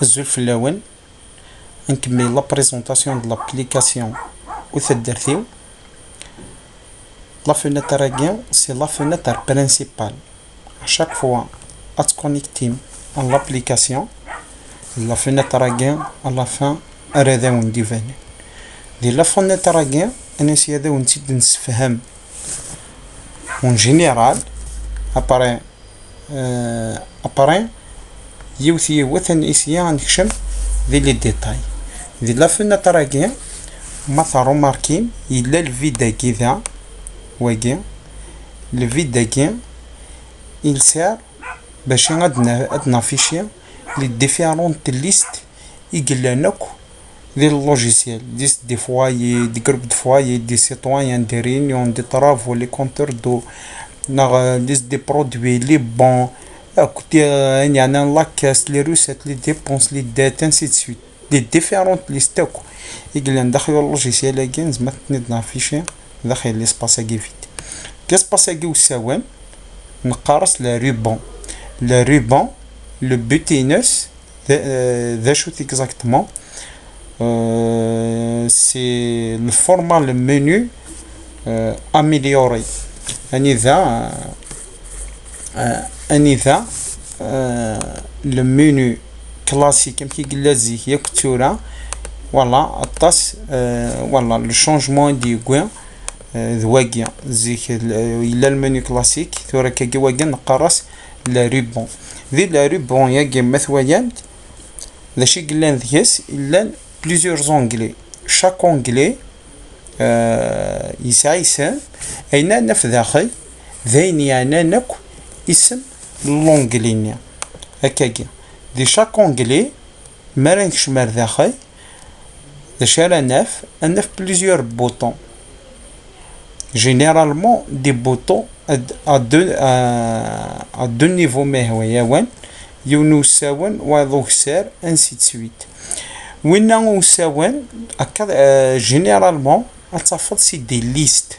الزول الأول نكمل لا بريزونطاسيون د لابليكاسيون و تدرتيو. لا فenêtre à gain c'est la fenêtre principale. À chaque fois à te connecter à l'application, la fenêtre à gain à la fin هذا ونديفاني دي لا فenêtre à gain انا سياده ونزيد نسفهم اون جينيرال اباري يوثي وثن اسيا نكشم دي لي ديتاي دي لا فenêtre à gain ما تروماركين الا الفيدا كذا واقي الفيدا كين il sert باش عندنا فيشي لي ديفيرونت ليست يقلانك ديال اللوجيسيال دي فوايي دي جروب دو فوايي دي سيتويان دي ريونيون دي طرافو لي كونتور دو ليست دي برودوي لي بون كوتي يعني لاكاس لي روسيت لي ديبونس لي دات انسي دو سويت دي ديفيرونت ليست يقلان داخل اللوجيسيال كين زعما تنضنا فيشي داخل ليسباس كي فيت ليسباس كي وساوان نقارس لا ريبون لو بوتينوس ذا شوت اكزاكتومون سي لو فورما لو منيو اميليوري اني ذا لو منيو كلاسيك كيما كيقول زيك يا كتوره فوالا الطاس فوالا لو شونجمون دي كوين ذواقيا زيك إلا المنيو كلاسيك ثورة كاكي واقيا نقرص لا ريبون ذي لا ريبون ياقي مثويا ذا شي قلان ذيس إلا بليزيور زونجلي شاك اونجلي يسعى اسم أينا نف داخل ذين يعني نك اسم لونجلينيا هكاكي ذي شاك اونجلي مرنكش مر داخل ذا شارع نف بليزيور بوطون généralement des boutons à deux niveaux mais يوان يونساون وضوكسار ainsi de suite وين نساون généralement اتفضل سي دي ليست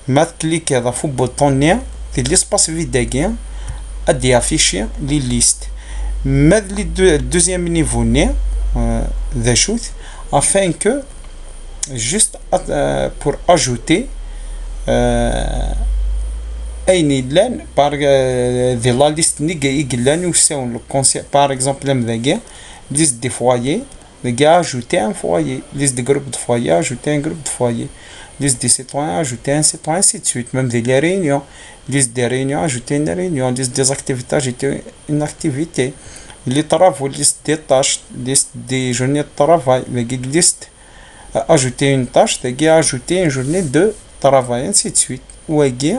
ما كليك هذا فو بوطونيا دي ليسباس فيداكين ادي افيشي لي ليست ما لي دوزيام نيفو ني ذا شوت afin que juste pour ajouter أيني لان بار ذي لا ليست نيجي يقلان يساون لو كونسيبت بار اكزومبل مذاكي ليست دي فوايي نيجي اجوتي ان فوايي ليست دي جروب دو فوايي اجوتي ان جروب دو فوايي ليست دي سيتويان اجوتي ان سيتويان سي تسويت ميم دي لي ريونيون ليست دي ريونيون اجوتي ان ريونيون ليست دي اكتيفيتي اجوتي ان اكتيفيتي لي طرافو ليست دي طاش ليست دي جورني دو طرافاي نيجي ليست اجوتي ان طاش نيجي اجوتي ان جورني دو travail ainsi de suite واقي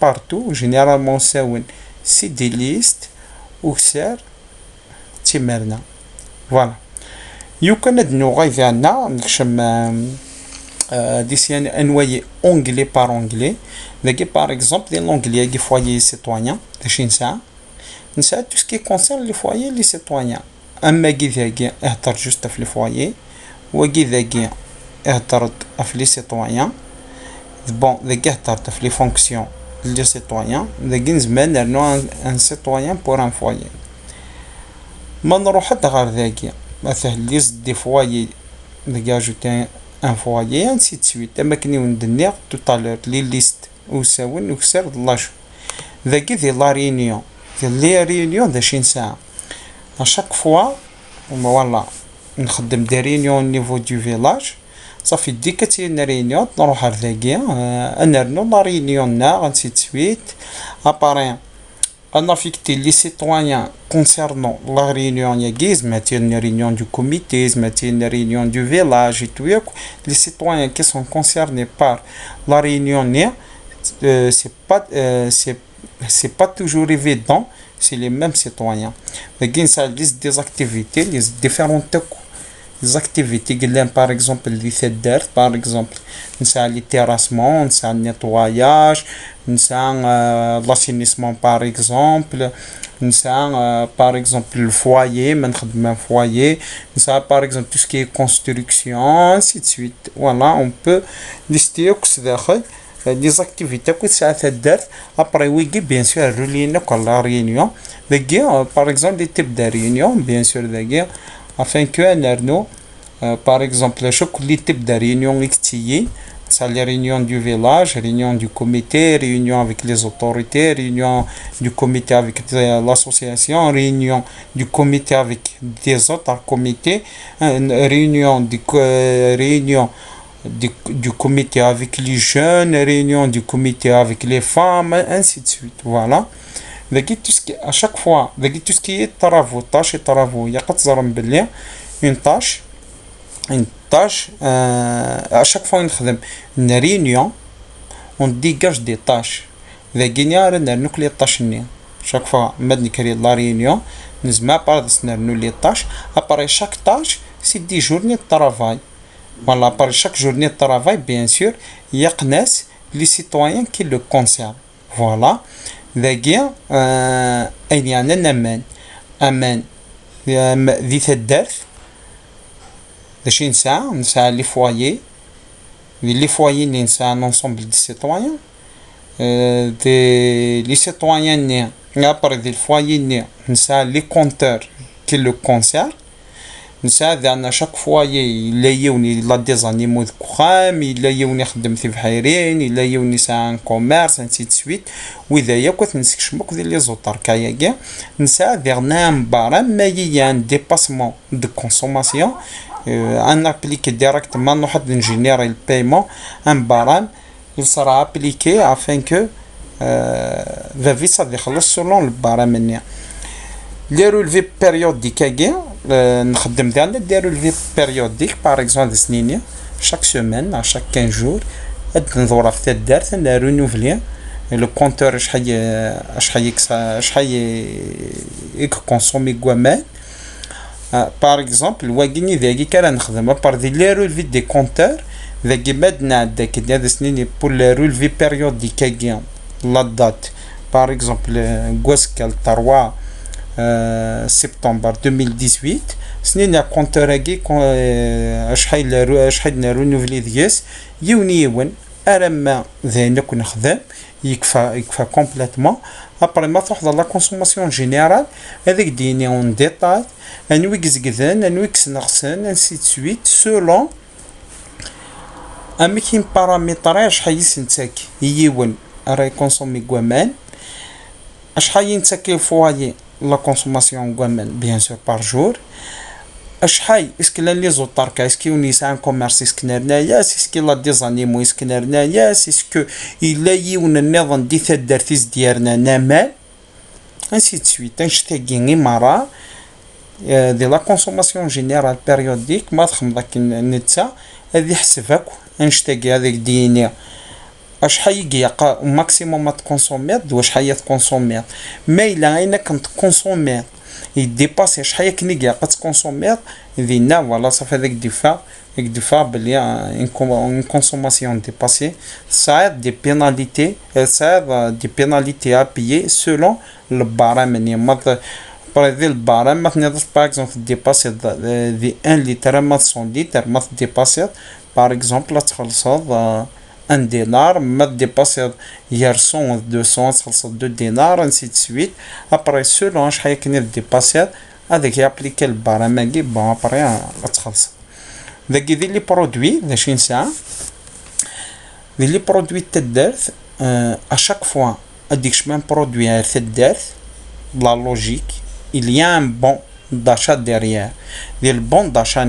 partout généralement ساون سي دي ليست وكسار تمرنا فوالا يمكن ندنو غاية عنا نكشم ديسيان انواي اونجلي بار اونجلي ذاكي بار اكزومبل ديال لونجلي كي فوايي سيتويان داشي نساعد تو سكي كونسيرن لي فوايي لي سيتويان اما كي ذاكي اهدر جوست في لي فوايي وكي ذاكي اهدرت في لي سيتويان bon ذاك هدرت في لي فونكسيون لي سيتويان ذاك نزمان نرنو ان سيتويان بور ان فوايي ما نروح حتى غير ذاك مثلا ليست دي فوايي ذاك اجوتي ان فوايي انسي دو سويت اما كني وندني تو طالور لي ليست وساون وكسر لاش ذاك دي لا ريونيون لي ريونيون ذا شي نساعه اشاك فوا فوالا نخدم دي ريونيون نيفو دو فيلاج صافي ديك كتين ريونيون نروح لذاكيا نرنو لا ريونيون نا غنسي تسويت اباري انا فيكتي لي سيتويان كونسيرنون لا ريونيون ياكي زعما ريونيون دو كوميتي زعما ريونيون دو فيلاج تو ياك لي سيتويان كي سون كونسيرني بار لا ريونيون ني سي با توجور ايفيدون سي لي ميم سيتويان لكن سا ليست دي اكتيفيتي لي ديفيرونت les activités قلنا par exemple اللي تدارت par exemple نساء لي تيراسمون نساء النيطواياج نساء لاسينيسمون par exemple نساء par exemple الفوايي ما نخدم فوايي نساء par exemple tout ce qui est construction ainsi de suite voilà on peut lister داخل لي زاكتيفيتي كل ساعه تدارت ابري ويكي بيان سور رولينا كل ريونيون par exemple des types de réunions bien sûr afin que nous par exemple chaque type de réunion existe ça les réunions du village, réunions du comité, réunions avec les autorités, réunions du comité avec l'association, réunions du comité avec des autres comités, réunions du comité avec les jeunes, réunions du comité avec les femmes, ainsi de suite. Voilà. À chaque fois, tout ce qui est travaux, tâches et travaux, il y a une tâche, à chaque fois une réunion, on dégage des tâches. Les tâches. Chaque fois, on crée la réunion, nous avons les tâches. Après chaque tâche, c'est des journées de travail. Voilà, après chaque journée de travail, bien sûr, il y a les citoyens qui le concernent. Voilà. Il y a un amen. Les foyers c'est un ensemble de citoyens les citoyens après des foyers les compteurs qui le concernent à chaque foyer il a des animaux de crème il يخدم في بحيرين il un commerce ainsi de suite وإذا كنت نسكشمك ديال لي زوطار كايا نسا un barème mais il y a un dépassement de consommation on applique directement nous générer le paiement un barème il sera appliqué afin que ça déخلص selon le barème les relevés périodiques نخدم des relevés périodiques par exemple chaque semaine à chaque 15 jours ندور في الدرس renouveler le compteur consommé par exemple واقيني ذاك كان نخدم par les relevés des compteurs ذاك بدنا داك هذا سنين pour les relevés périodiques la date par exemple قوسكال 3 septembre 2018 سنين compteur شحال renouveler دياس يوم أرما ذانك نخدم يكفى complètement après ما تروح dans la consommation générale هذيك ديني en détail انوي كزكذن انوي كسنغسن ainsi de suite selon امكين بارامتر شحال يسنتك يون راي كونسومي كوامان شحال ينتك فوايي la consommation bien sûr par jour est-ce qu'il a les autres est-ce qu'il y a un commerce est-ce qu'il a des animaux est-ce qu'il a une نظام ديال الدرتيس ديالنا نمل ainsi de suite نشتاقي مره de la consommation générale périodique ما تخمضك نتا هذه حسبك نشتاقي هذيك ديني شحال يقا ماكسيموم تكونسوميت وشحال تكونسوميت ما الا انا كنت كونسوميت يديباسي شحال كنيقا تكونسوميت دينا فوالا صافي هذاك ديفا بلي ان كونسوماسيون ديباسي صعيب دي بيناليتي ا بيي سولون البارام يعني ما بريدي البارام ما تنضف باغ اكزومبل ديباسي دي 1 لتر ما 100 لتر ما ديباسي باغ اكزومبل تخلصوا un dinar, mais dépasser hier 100 ou 200, ça 2 dinars, ainsi de suite. Après, selon chaque qui est dépassé, avec appliquer le barème, bon, après, on va se les produits, les produits de à chaque fois, je mets un produit à la logique, il y a un bon d'achat derrière. Le bon d'achat,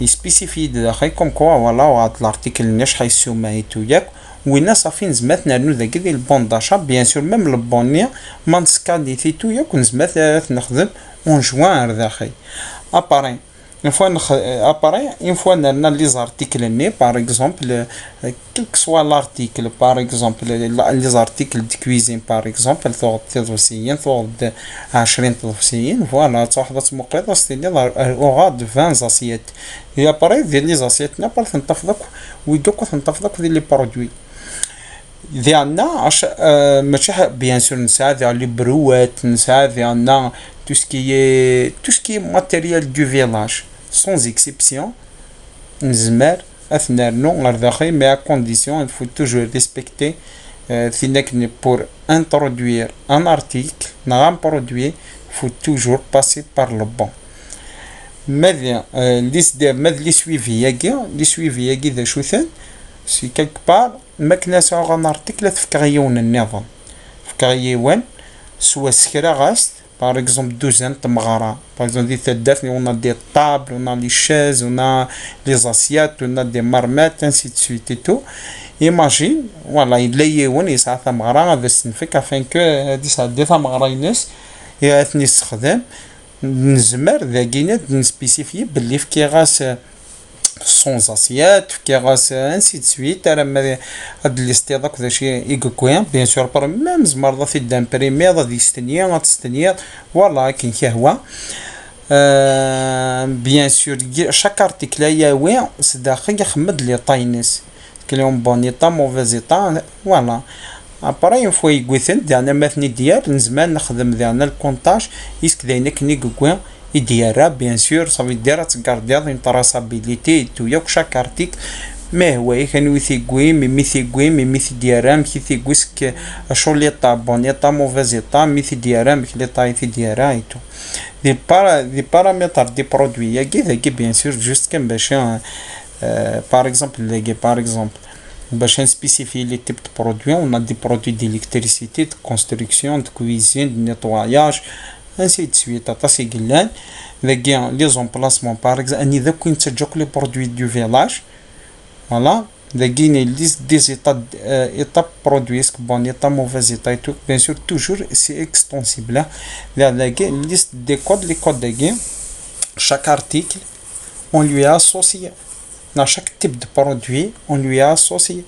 il spécifie comme quoi voilà l'article نيش حيسميتو ياك وين صافي نزمات نرنو ذاك ديال البون داشا بيان سور ميم البونيا ما نسكاديتيتو ياك ونزمات نخدم اون جوان داخل اباري une fois on a les articles par exemple quel que soit l'article par exemple les articles de cuisine par exemple تدوسيين ثوض 20 تدوسيين voilà تاخذ مقياس ديال اوراد 20 زاسيات هي اباري ديال لي زاسيات نابار تنتفضك ويدوك تنتفضك ديال لي برودوي ديالنا ماشي بيان سور نساعد على لي بروات نساعد على tout ce qui est matériel du village sans exception نزمر اثناء نو غير داخل mais à condition il faut toujours respecter pour introduire un article, un produit, il faut toujours passer par le bon. ماذا لي سويفي ياكي ذا شوثان سي كالك بار ماكنا ساغ ان ارتيكل تفكغيون النظام فكغيون سوا سكرا غاست باغ اكزومبل دوزان تمغارا باغ اكزومبل دي تدافني ونا دي طابل ونا لي شاز ونا لي زاسيات ونا دي مرمات انسي دو سويت اي تو ايماجين فوالا الا يون يسعى ثمغرا غادا سنفك افان كو هادي سعدي ثمغرا ينس ياثني استخدام نزمر ذاكينات نسبيسيفي باللي فكي غاس سونز اسيات فكي غاس انسي دو سويت راه هاد الاستضاق ذا شي ايكوين بيان سور بار ميم زمر ذا في دامبريمي غادي يستنيا غاتستنيا فوالا كاين كهوه بيان سور شاك ارتيكل ياوي صداقي يخمد لي طاينس كليون بون ايطا موفيز ايطا فوالا ابري فوا يقوثن دانا مثني ديال نزمان نخدم دانا الكونطاج يسك داينا كني كوين يديرها بيان سور صافي ديرها تكارديا اون تراسابيليتي تو ياك شاك ارتيكل ما هو كانوا يثيقوي ميثي ديالها مي ثيقوسك اشو لي طا بون ايطا موفيز ايطا ميثي ديالها مي لي طا يثي ديالها اي تو دي بارامتر دي برودوي ياكي ذاكي بيان سور جوست كان باش par exemple, باش نسبيسيفي لي تيب دو برودوي on a des produits d'électricité de construction de cuisine de nettoyage ainsi de suite تاسي قلان ذاكي لي زومبلاسمون par exemple اني ذا كوين تسجوك لي برودوي دو فيلاج فوالا ذاكي ليست دي ايطاب برودوي اسك بون ايطا موفيز ايطا تو بيان سور توجور سي اكستونسيبل ذاكي ليست دي كود لي كود ذاكي chaque article on lui a associé. Dans chaque type de produit, on lui a associé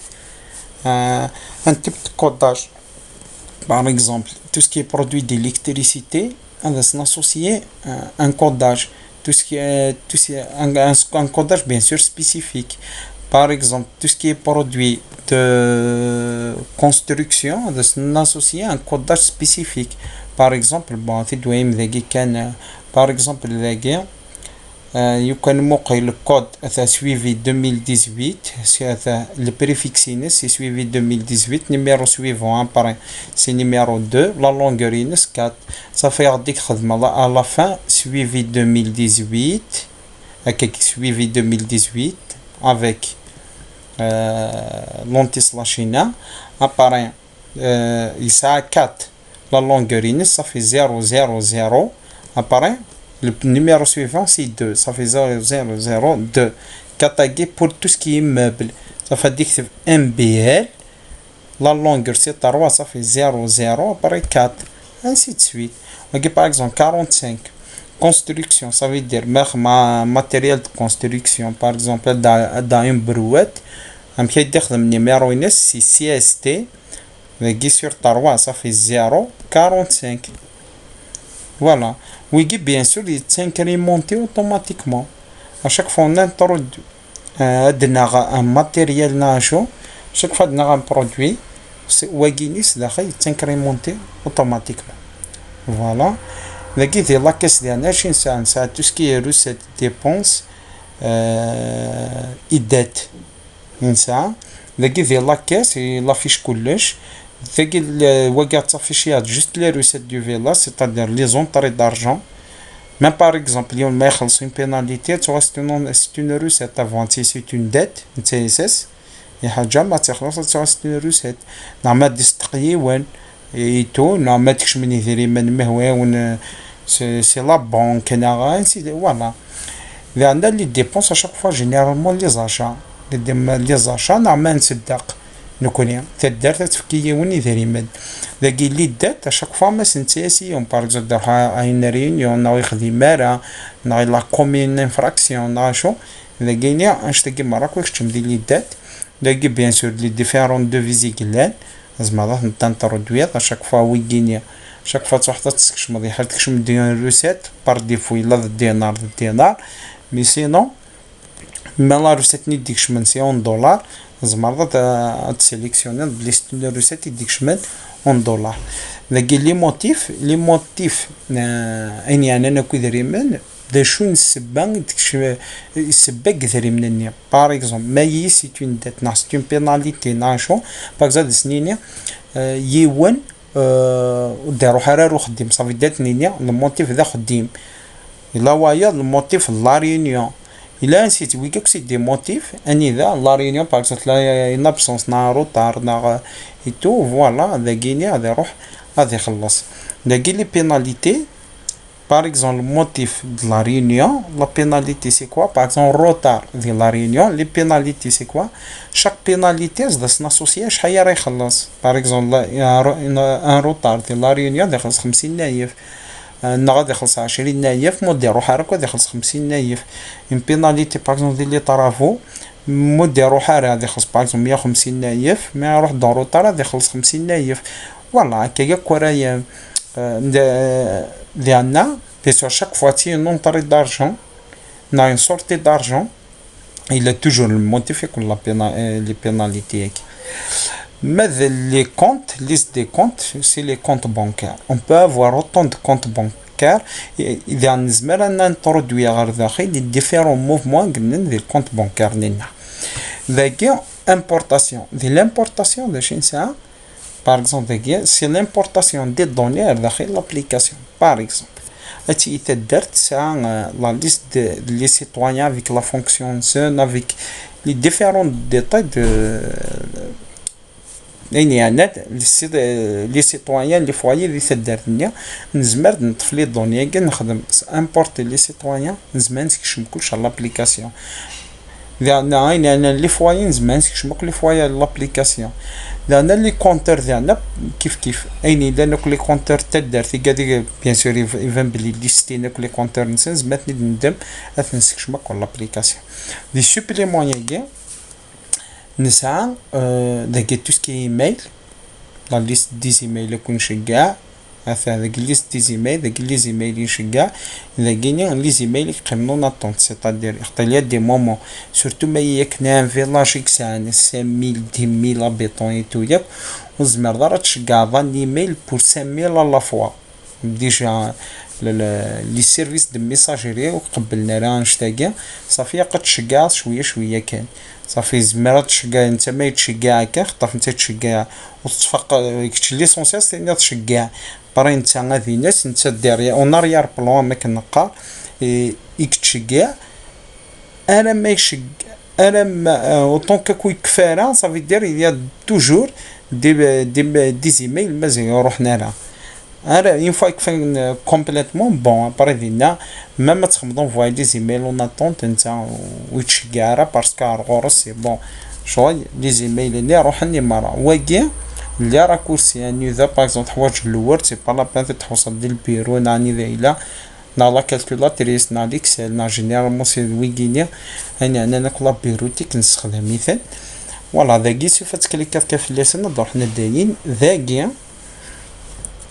un type de codage. Par exemple, tout ce qui est produit d'électricité, on va associer un codage. Tout ce qui est un codage bien sûr spécifique. Par exemple, tout ce qui est produit de construction, on va associer un codage spécifique. Par exemple, bon, par exemple, يمكن موقع الكود هذا سويفي 2018 سي هذا البريفيكسينس سي سويفي 2018 نيميرو سويفون ابري سي نيميرو 2 لا لونغورينس 4 صافي يعطيك خدمه على لا فان سويفي 2018 هكاك سويفي 2018 افيك لونتي سلاشينا ابري يساع 4 لا لونغورينس صافي 000 ابري le numéro suivant c'est 2 ça fait 0002 catalogué pour tout ce qui est meuble ça fait dire MBL la longueur c'est 3 ça fait 00 après 4 ainsi de suite ok par exemple 45 construction ça veut dire matériel de construction par exemple dans une brouette un pied de numéro c'est CST qui sur 3 ça fait 0 45 voilà. Oui, bien sûr, il s'incrémente automatiquement. À chaque fois, on introduit un matériel, chaque fois qu'on a un produit, il s'incrémente automatiquement. Voilà. La caisse de c'est tout ce qui est recettes, dépenses et dettes. La caisse, il affiche كلش. ثقي وقعت صافي جوست لي روسيت دو فيلا سيتادير لي زونطري دارجون ميم باغ اكزومبل اليوم ما يخلصوا اون بيناليتي تو سي اون روسيت افونتي سي اون ديت نتا اس اس اي حاجه ما تخلص تو سي اون روسيت نعم ديس تقييوان اي تو نعم تكش من يديري من مهواون سي لا بانك انا سي فوالا اذا عندنا لي ديبونس اشاك فوا جينيرالمون لي زاشا لي زاشا نعم نصدق نكوني تدار تفكيه وني ذريمد ذاكي لي دات اشاك فوا ما سنتياسيون باغ اكزومبل دارها اين ريونيون ناوي خدي مارا ناوي لا كومين انفراكسيون ناشو ذاكي ني اشتكي مراك وكتشم دي لي دات ذاكي بيان سور لي ديفيرون دو فيزي كلان لازم هذا نتانترودويات اشاك فوا ويكينيا شاك فوا تروح تكشم دي حال تكشم ديال روسيت بار ديفو الا دينار مي سينو ما لا روسيت ني ديكش من سي $1 زعما تسيليكسيوني بلي ستون روسيت يديك شمال $1 لكن لي موتيف يعني انا كو دريمان دا شو نسبة السبة كثري منني باغ اكزومبل مايي سي اون ديت نا سي اون بيناليتي ناشو باغ اكزومبل سنيني يوان دارو حرارو خديم صافي دات نينيا الموتيف ذا خديم الا وايا الموتيف لا ريونيون الا نسيت ويكاك سي دي موتيف اني ذا لا ريونيون باغ اكزومبل لا نابسونس نا روتار نا اي تو فوالا ذا كيني غادي يروح غادي يخلص داكي لي بيناليتي. Par exemple, le motif de la réunion, la pénalité c'est quoi? Par exemple, retard de la réunion, les pénalités c'est quoi? Chaque pénalité c'est associé à شحال راه يخلص. Par exemple, un retard de la réunion يخلص 50 نايف. غادي يخلص 20 نايف، مدير حركة غادي يخلص 50 نايف. Une pénalité par exemple ديال لي طرافو مدير حركة غادي يخلص par exemple 150 نايف، ما يروح دار روتار غادي يخلص 50 نايف. فوالا هكايا ورايا ديالنا بيسور شاك فوا تي اون اونطري دارجون نا اون سورتي دارجون il a toujours le motif يكون لي بيناليتي هيك. ماذا لي كونت ليست دي كونت سي لي كونت بانكير اون بو افوار اوتون دو كونت بانكير اذا نزمر ان نترودوي غير داخل لي ديفيرون موفمون قلنا ديال الكونت بانكير ديالنا ذاكي امبورطاسيون ديال لامبورطاسيون داش نساها. Par exemple, c'est l'importation des données dans l'application. Par exemple, tu as la liste des citoyens avec la fonction SUN, avec les différents détails de les citoyens, les foyers, les derniers. Nous avons les données, importer les citoyens, nous avons l'application. Les foyers, nous avons les foyers l'application. لأن لي كونتر ديالنا كيف أين دانوك لي كونتر تدار في كادي بيان سور يفهم بلي ليستينوك لي كونتر نسنز ماتني ندم أثنسكش ماك ولا أبليكاسيون دي سوبليمون ياكي نسعى داكي توسكي ايميل لا ليست دي ايميل يكون شكاع هذا داك ليست دي زيميل داك لي زيميل يشجع اذا كاينين لي زيميل يقيموا ناطونط سيتادير اختليات دي مومون سورتو ما يكنا فيلاج كسان 5000 10000 ابيطون ايتو ياك وزمر دار تشجع ظن ايميل بور 5000 لا فوا ديجا لي سيرفيس دو ميساجيري وقبلنا راه نشتاقي صافي قد تشجع شويه شويه كان صافي زمرات تشجع انت ما يتشجع هكا خطف انت تشجع وتفق كتشي ليسونسيال سي تشجع بري انت غادي ناس انت دير اون اريار بلون ما كنقا يكتشجع انا ما يشجع انا ما اوطون كاكو كفاره صافي دير يا توجور دي زيميل مازال يروحنا راه انا اون فوا كفين كومبليتمون بون ابري دينا ما تخمضون فواي دي زيميل اون اتونت انت ويتشجع راه باسكو غورس سي بون شوي لي زيميل اللي روحني مره واكي اللي راه كورسي يعني اذا باغ اكزومبل حوايج الورد سي با لا بان تحوصل ديال البيرو ناني ذايلا نا لا كالكولاتريس نا ليكسل نا جينيرالمون سي ويكينيا يعني انا كلا بيروتيك نستخدم مثال فوالا ذاكي صفات كليكات كيف اللسان نروح حنا دايرين ذاكي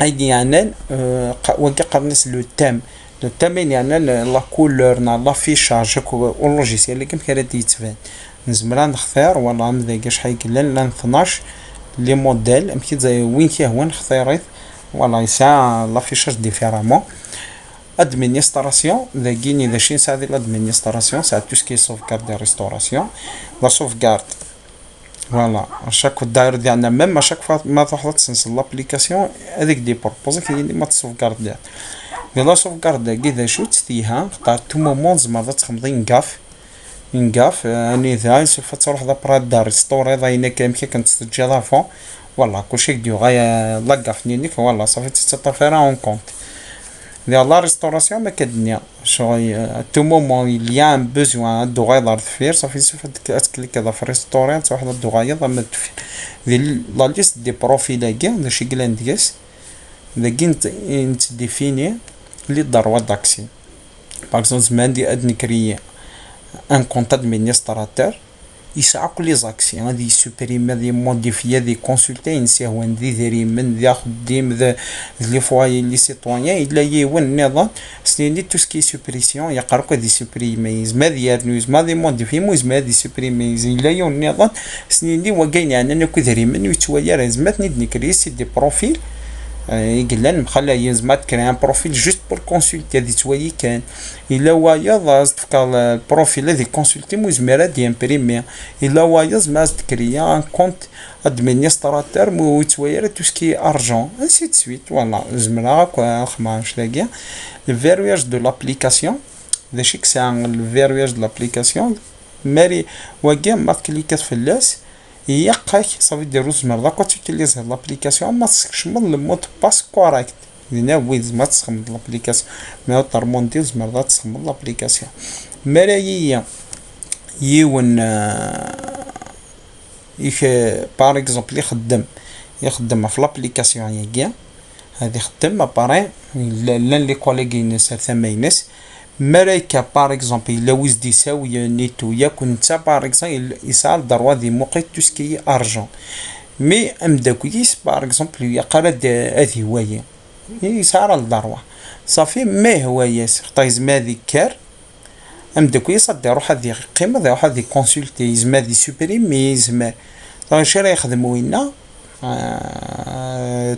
ايدي يعني وكي قرنس لو تام لو تام يعني لا كولور نا لافيشاج او لوجيسيال اللي كيف كان يتبان نزمرا نختار ولا ذاكي شحال كلا 12 لي موديل يمكن زي وين هو نختاريت ولا يسا لافيشاج ديفيرامون ادمينستراسيون ذاكيني ذا شي نساعد الادمينستراسيون ساعد تو سكي سوفغارد دي ريستوراسيون لا سوفغارد فوالا شاك داير ديالنا ميم شاك فوا ما تروح تسنسل لابليكاسيون هذيك دي بروبوز كاين اللي ما تسوفغارد ديال لا سوفغارد كذا شو تستيها قطع تو مومون زعما تخمضين كاف نقاف اني ذا سوف تروح ذا براد دار ستوري ضاينا كامكي كنتسجل لافون والله كلشي ديو غايا لاكاف نينيك والله صافي تستطفيرا اون كونت ديال لا ريستوراسيون ما كدنيا شغل تو مومون ليا ان بوزوان دو غايض فير صافي سوف تكليك هذا في ريستوران واحد دو غايض ما تفير ديال لا ليست دي بروفيل كاع داكشي كلان دياس داكي انت ديفيني لي داروا داكسي باغ اكزومبل زمان دي اد نكري ان كونت ادمينستراتور يسعى كل لي زاكسيون هادي سوبريمي هادي موديفيا دي كونسلتي نسيهو ندي ذري من ذا خديم ذا لي فواي لي سيتويان الا يون النظام سنيني تو سكي سوبريسيون يقرق هادي سوبريميز ما ديال نيوز ما دي موديفي موز ما دي سوبريميز الا يون النظام سنيني وكاين يعني انا كو ذري من يتويا راه زماتني نكري سي دي بروفيل يقلن مخلى يزمات كري ان بروفيل جوست بور كونسلتي هذه توالي كان الا وايض تفكر البروفيل الذي كونسلتي مزمرة دي امبريمي الا وايض ما تكريا ان كونت ادمينستراتور مو توير تو سكي ارجون انسي دو سويت فوالا زمرا كوا خماش لاقيا الفيروياج دو لابليكاسيون ذا شيك سان الفيروياج دو لابليكاسيون ماري واقع ما تكليكات في اللاس يقاك صافي ديرو زمر كو تيليزي لابليكاسيون ما تخشمض المود باس كوريكت هنا ويز ما تسخمض لابليكاسيون ما طرمون ديال زمر تسخمض لابليكاسيون مرايا يون يخ بار اكزومبل يخدم في لابليكاسيون ياكيا هادي خدم اباري لان لي كوليغي ناس ثماينس مرايكا بار اكزومبل الا ويز يساوي نيتو يكون نتا بار اكزومبل يسال دروا دي موقيت تو سكي ارجون مي ام داكويس بار اكزومبل يقرا هذه هوايه يسار الدروه صافي ما هوايه خطايز ما ذكر ام داكويس روح هذه قيمه روح هذه كونسلتي زعما دي سوبريمي زعما شي راه يخدموا وينا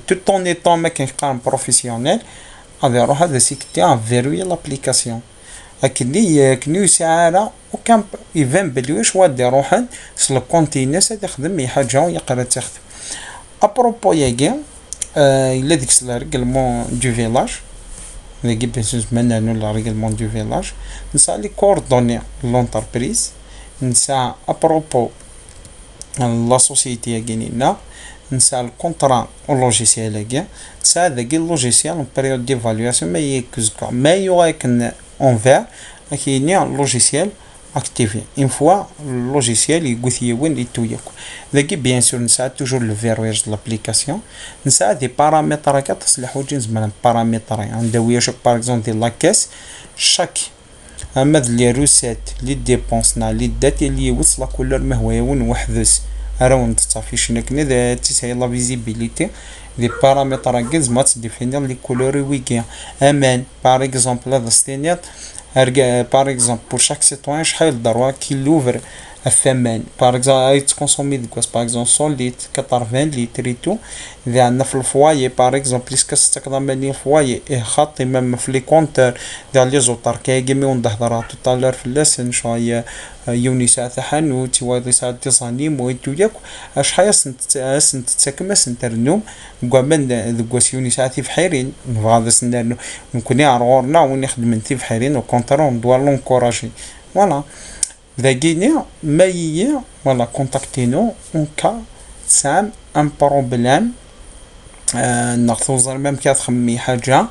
تو طون ايطون ما كاينش قام بروفيسيونيل غادي يروح هذا سيكتي فيروي لابليكاسيون اكني كني ساعه وكان يفهم بلي واش واد يروح سلو كونتينيس هذا يخدم اي حاجه يقرا تخدم ابروبو ياكي الا ديك السلا ريغلمون دو فيلاج اللي بيسوس منانو لا ريغلمون دو فيلاج نسى لي كوردوني لونتربريز نسى ابروبو لا سوسيتي ياكينينا نسى الكونطرا او لوجيسيال ياكي نسى داك اللوجيسيال اون بيريود ديفالواسيون ما يكزكا ما يوكن اونفير كاين لوجيسيال activé une fois le logiciel يقول وين يتوياكو ذاكي بيان سور نساعد توجور لو فيروياج د لابليكاسيون نساعد دي بارامتر تصلح وجه زعما بارامتر عندها وياش باغ اكزومبل ديال لاكاس شاك اما لي روسيت لي ديبونسنا لي دات اللي وصل كل ما هو يون وحدث اراوند صافي شنو كنا تسهي لا فيزيبيليتي دي بارامتر كاز ما تديفينير لي كولور ويكيا امان باغ اكزومبل هذا ستينيات par exemple pour chaque citoyen شحال ضروري كي لوفر الثمن par exemple اي تكونسومي ديك par exemple 100 لتر 80 لتر تو اذا عندنا في الفوايي par exemple اسكو تستخدم ملي الفوايي خاطي ميم في لي كونتور ديال لي زوطار كيما وندهضر توطالور في اللسن شويه يوني ساعه حانوت وهذه ساعه تصانيم ويتو ياك شحال سنت تسكم سنترنوم كومن ذوك يوني ساعه في حيرين هذا سنرنو نكون يعرورنا ونخدم انت في حيرين وكونترون دوار لونكوراجي فوالا ذاكيني ما هي ولا كونتاكتينو اون كا سام ان بروبليم ناخذ ميم كتخمي حاجه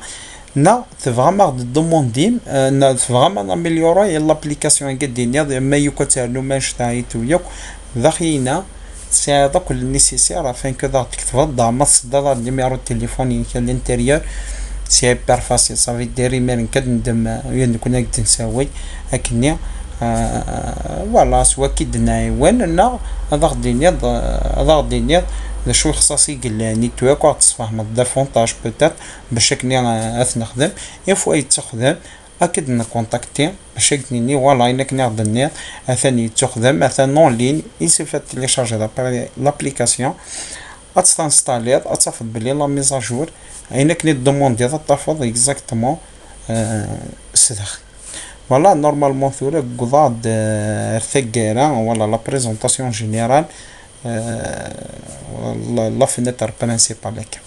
نا فريمون دوموندي نا فريمون اميليوري لابليكاسيون قدينيا ما يكترنو ما شتايتو ياك ذاخينا سي هذا كل نيسيسير افين كو تكتب الضامه الصدر النيميرو التليفوني كان الانتيريور سي بير فاسيل صافي ديري مين كندم وين كنا قد نسوي هكني فوالا سوا كي دنا وين هذا غدينيا شو خصاصي قال نيتورك وتصفح دافونتاج بوتيت باش كني نخدم يفوا يتخدم اكيد نكونتاكتي باش كني فوالا انا كني غدني ثاني تخدم مثلا اون لين يسيفا تيليشارجي لابليكاسيون اتستانستالي تصافد بلي لا ميزاجور انا كني دوموندي تطفض اكزاكتومون سدخ فوالا نورمالمون ثورة قضاد ثقيرة ولا لا بريزونطاسيون جينيرال لا فينيتر برينسيبال هكا.